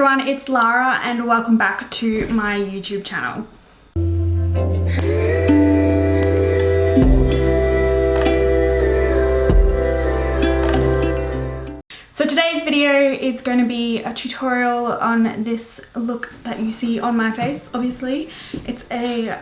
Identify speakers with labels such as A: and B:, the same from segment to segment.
A: everyone, it's Lara and welcome back to my YouTube channel. So today's video is going to be a tutorial on this look that you see on my face, obviously. It's a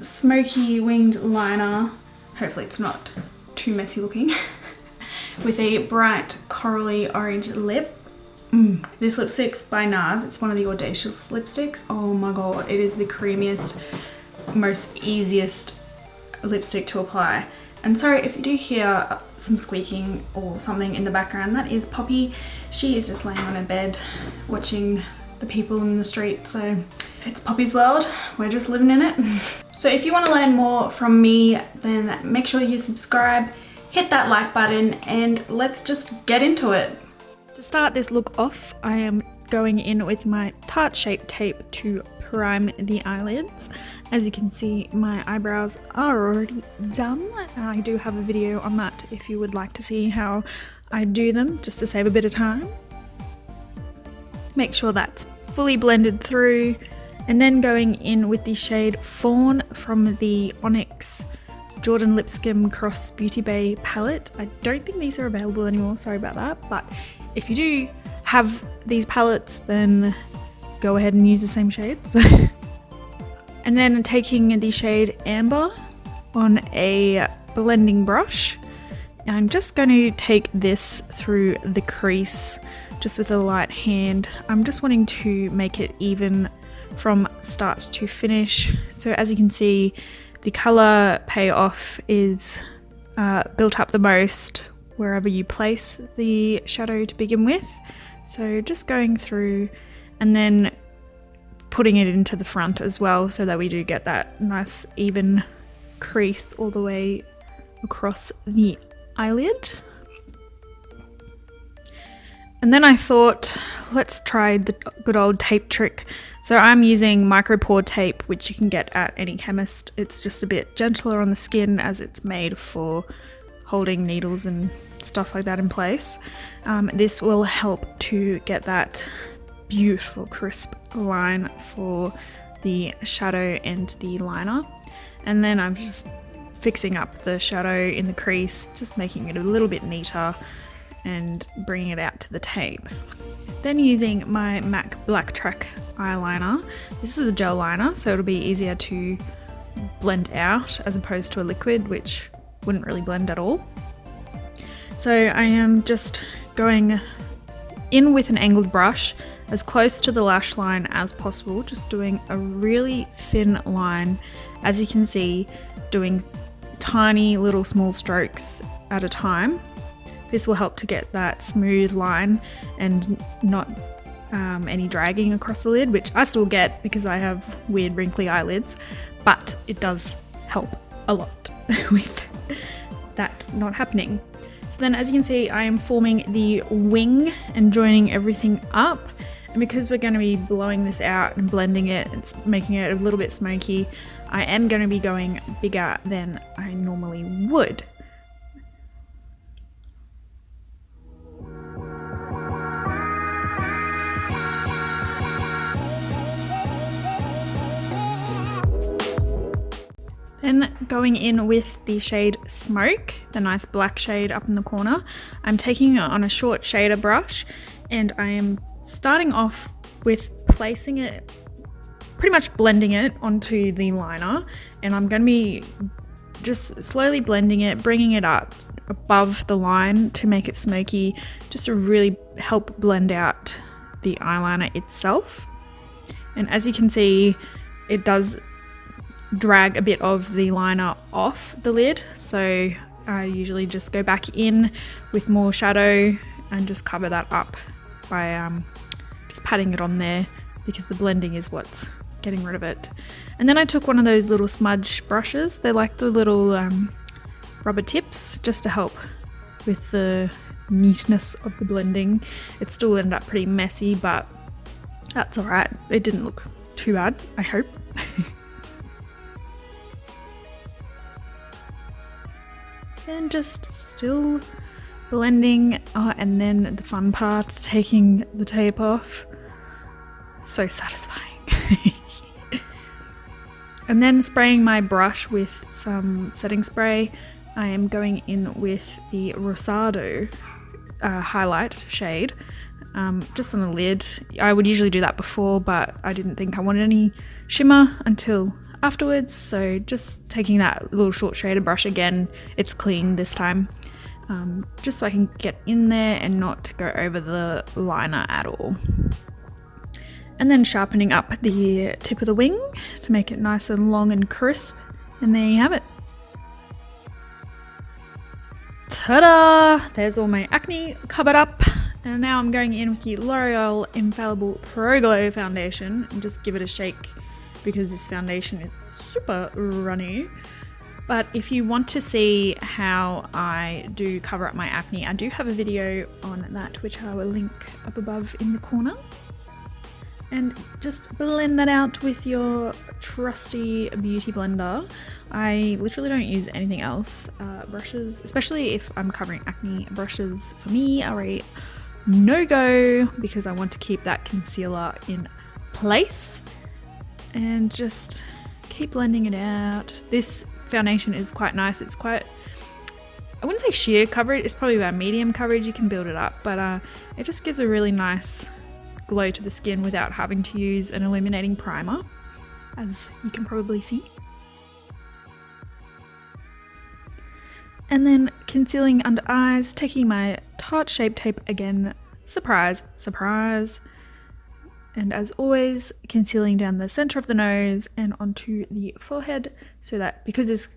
A: smoky winged liner, hopefully it's not too messy looking, with a bright corally orange lip. This lipstick's by NARS. It's one of the Audacious lipsticks. Oh my god, it is the creamiest, most easiest lipstick to apply. And sorry if you do hear some squeaking or something in the background, that is Poppy. She is just laying on her bed watching the people in the street, so it's Poppy's world, we're just living in it. So if you want to learn more from me, then make sure you subscribe, hit that like button, and let's just get into it. To start this look off, I am going in with my Tarte Shape Tape to prime the eyelids. As you can see, my eyebrows are already done. I do have a video on that if you would like to see how I do them, just to save a bit of time. Make sure that's fully blended through, and then going in with the shade Fawn from the Onyx Jordan Lipscombe Cross Beauty Bay palette. I don't think these are available anymore, sorry about that, but if you do have these palettes, then go ahead and use the same shades. And then taking the shade Amber on a blending brush, I'm just going to take this through the crease just with a light hand. I'm just wanting to make it even from start to finish. So as you can see, the colour payoff is built up the most wherever you place the shadow to begin with. So just going through and then putting it into the front as well, so that we do get that nice even crease all the way across the eyelid. And then I thought, let's try the good old tape trick. So I'm using micro pore tape, which you can get at any chemist. It's just a bit gentler on the skin as it's made for holding needles and stuff like that in place. This will help to get that beautiful crisp line for the shadow and the liner. And then I'm just fixing up the shadow in the crease, just making it a little bit neater and bringing it out to the tape. Then using my MAC Blacktrack eyeliner. This is a gel liner, so it'll be easier to blend out as opposed to a liquid, which wouldn't really blend at all. So I am just going in with an angled brush as close to the lash line as possible, just doing a really thin line. As you can see, doing tiny little small strokes at a time. This will help to get that smooth line and not any dragging across the lid, which I still get because I have weird wrinkly eyelids, but it does help a lot with that not happening. So then, as you can see, I am forming the wing and joining everything up. And because we're going to be blowing this out and blending it, it's making it a little bit smoky, I am going to be going bigger than I normally would. Then going in with the shade Smoke, the nice black shade up in the corner, I'm taking it on a short shader brush and I am starting off with placing it, pretty much blending it onto the liner, and I'm going to be just slowly blending it, bringing it up above the line to make it smoky, just to really help blend out the eyeliner itself. And as you can see, it does drag a bit of the liner off the lid, so I usually just go back in with more shadow and just cover that up by just patting it on there, because the blending is what's getting rid of it. And then I took one of those little smudge brushes, they're like the little rubber tips, just to help with the neatness of the blending. It still ended up pretty messy, but that's alright, it didn't look too bad, I hope. Then just still blending, and then the fun part, taking the tape off. So satisfying. And then spraying my brush with some setting spray, I am going in with the Rosado highlight shade, just on the lid. I would usually do that before, but I didn't think I wanted any shimmer until afterwards, so just taking that little short shader brush again, it's clean this time, just so I can get in there and not go over the liner at all. And then sharpening up the tip of the wing to make it nice and long and crisp, and there you have it. Ta-da! There's all my acne covered up, and now I'm going in with the L'Oreal Infallible Pro Glow foundation and just give it a shake because this foundation is super runny. But if you want to see how I do cover up my acne, I do have a video on that which I will link up above in the corner. And just blend that out with your trusty beauty blender. I literally don't use anything else. Brushes, especially if I'm covering acne, brushes for me are a no-go because I want to keep that concealer in place. And just keep blending it out. This foundation is quite nice. It's quite, I wouldn't say sheer coverage, it's probably about medium coverage. You can build it up, but it just gives a really nice glow to the skin without having to use an illuminating primer, as you can probably see. And then concealing under eyes, taking my Tarte Shape Tape again, surprise, surprise. And as always, concealing down the center of the nose and onto the forehead, so that because this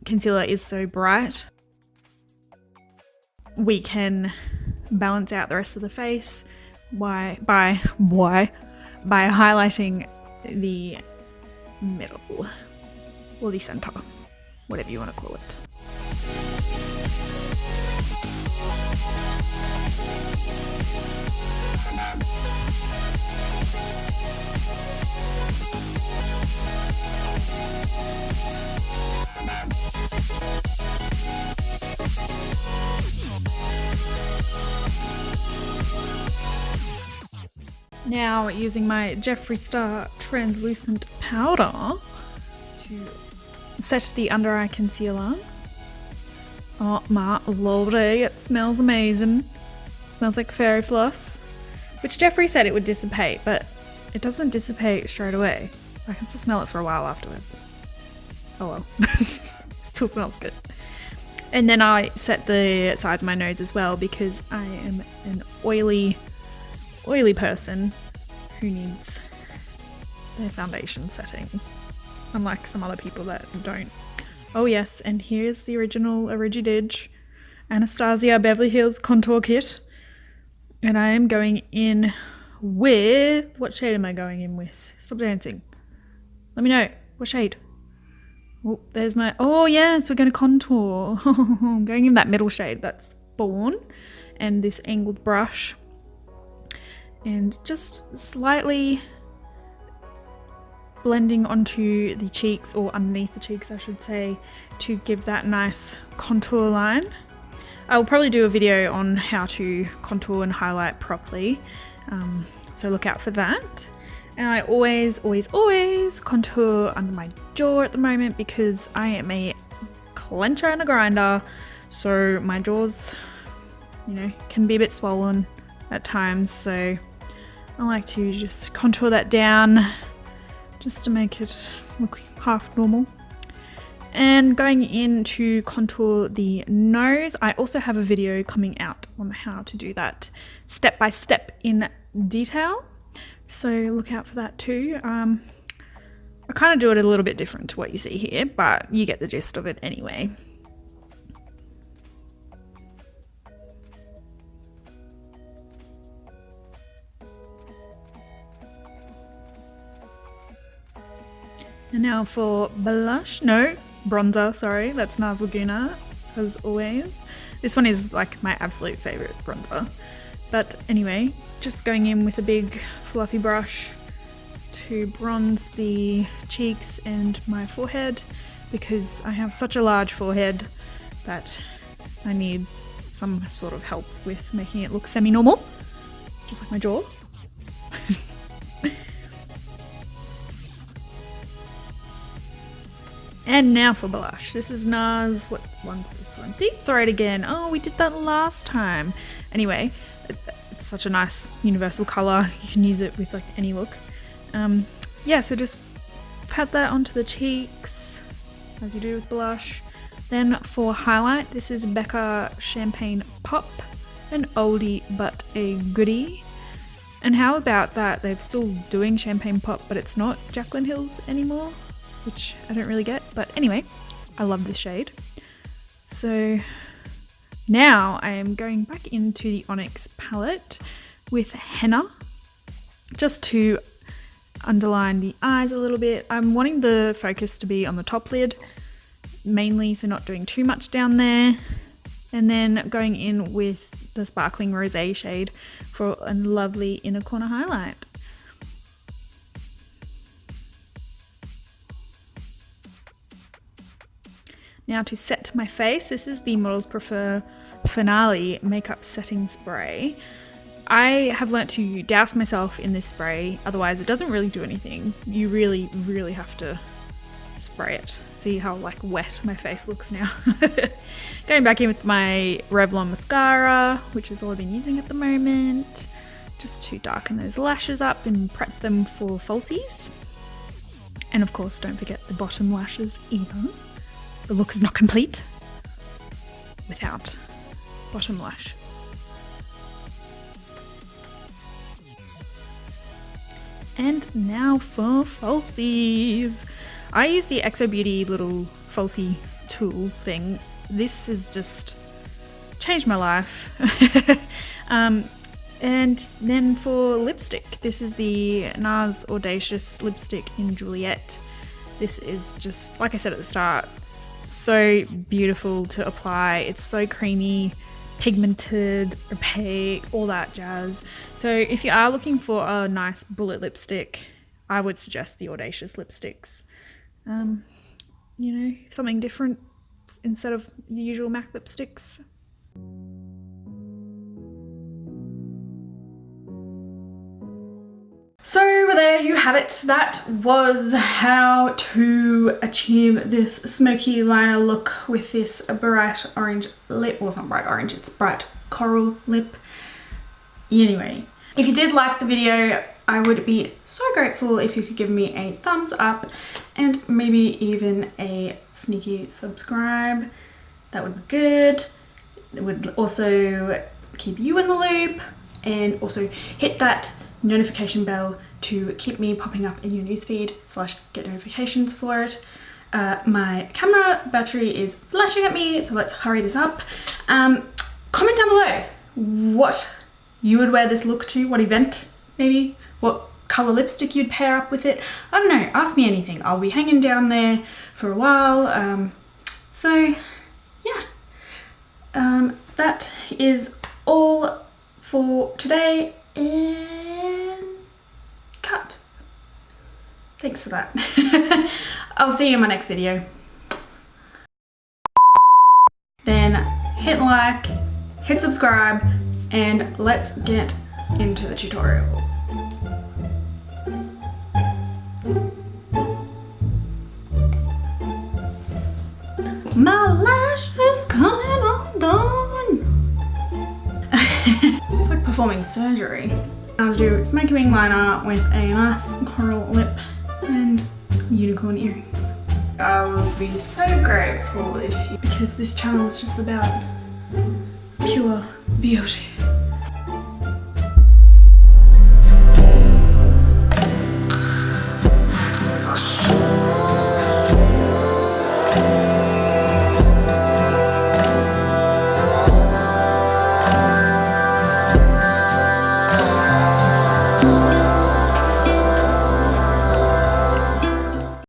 A: concealer is so bright, we can balance out the rest of the face by highlighting the middle or the center, whatever you want to call it. Now using my Jeffree Star translucent powder to set the under eye concealer. Oh my lordy, it smells amazing. It smells like fairy floss, which Jeffree said it would dissipate, but it doesn't dissipate straight away. I can still smell it for a while afterwards. Oh well, still smells good. And then I set the sides of my nose as well because I am an oily person who needs their foundation setting, unlike some other people that don't. Oh yes, and here's the original Origididge Anastasia Beverly Hills contour kit, and I am going in with, what shade am I going in with? Stop dancing. Let me know, what shade? Oh, there's my, oh yes, we're going to contour. I'm going in that middle shade, that's Born, and this angled brush. And just slightly blending onto the cheeks, or underneath the cheeks I should say, to give that nice contour line. I'll probably do a video on how to contour and highlight properly, so look out for that. And I always contour under my jaw at the moment because I am a clencher and a grinder, so my jaws, you know, can be a bit swollen at times, so I like to just contour that down just to make it look half normal. And going in to contour the nose, I also have a video coming out on how to do that step by step in detail, so look out for that too. I kind of do it a little bit different to what you see here, but you get the gist of it anyway. And now for bronzer, sorry, that's NARS Laguna, as always. This one is like my absolute favorite bronzer. But anyway, just going in with a big fluffy brush to bronze the cheeks and my forehead, because I have such a large forehead that I need some sort of help with making it look semi-normal, just like my jaw. And now for blush. This is NARS, what one's this one? Deep Throat again. Oh, we did that last time. Anyway, it's such a nice universal colour. You can use it with like any look. Yeah, so just pat that onto the cheeks as you do with blush. Then for highlight, this is Becca Champagne Pop, an oldie but a goodie. And how about that they're still doing Champagne Pop, but it's not Jaclyn Hill's anymore, which I don't really get. But anyway, I love this shade. So now I am going back into the Onyx palette with henna, just to underline the eyes a little bit. I'm wanting the focus to be on the top lid mainly, so not doing too much down there. And then going in with the sparkling rosé shade for a lovely inner corner highlight. Now to set my face, this is the Models Prefer Finale Makeup Setting Spray. I have learnt to douse myself in this spray, otherwise it doesn't really do anything. You really, really have to spray it. See how like wet my face looks now. Going back in with my Revlon mascara, which is all I've been using at the moment, just to darken those lashes up and prep them for falsies. And of course, don't forget the bottom lashes either. The look is not complete without bottom lash. And now for falsies. I use the Exo Beauty little falsie tool thing. This has just changed my life. And then for lipstick, this is the NARS Audacious Lipstick in Juliet. This is just, like I said at the start, so beautiful to apply. It's so creamy, pigmented, opaque, all that jazz. So if you are looking for a nice bullet lipstick, I would suggest the Audacious lipsticks. You know, something different instead of the usual MAC lipsticks. So there you have it. That was how to achieve this smoky liner look with this bright orange lip. Well, it's not bright orange, it's bright coral lip. Anyway, if you did like the video, I would be so grateful if you could give me a thumbs up and maybe even a sneaky subscribe. That would be good. It would also keep you in the loop, and also hit that notification bell to keep me popping up in your newsfeed / get notifications for it. My camera battery is flashing at me, so let's hurry this up. Comment down below what you would wear this look to, what event maybe, what colour lipstick you'd pair up with it. I don't know, ask me anything. I'll be hanging down there for a while. So yeah, that is all for today, and cut. Thanks for that. I'll see you in my next video. Then hit like, hit subscribe, and let's get into the tutorial. My lash is coming undone. It's like performing surgery. I'll do smoky wing liner with a nice coral lip and unicorn earrings. I will be so grateful if you, because this channel is just about pure beauty.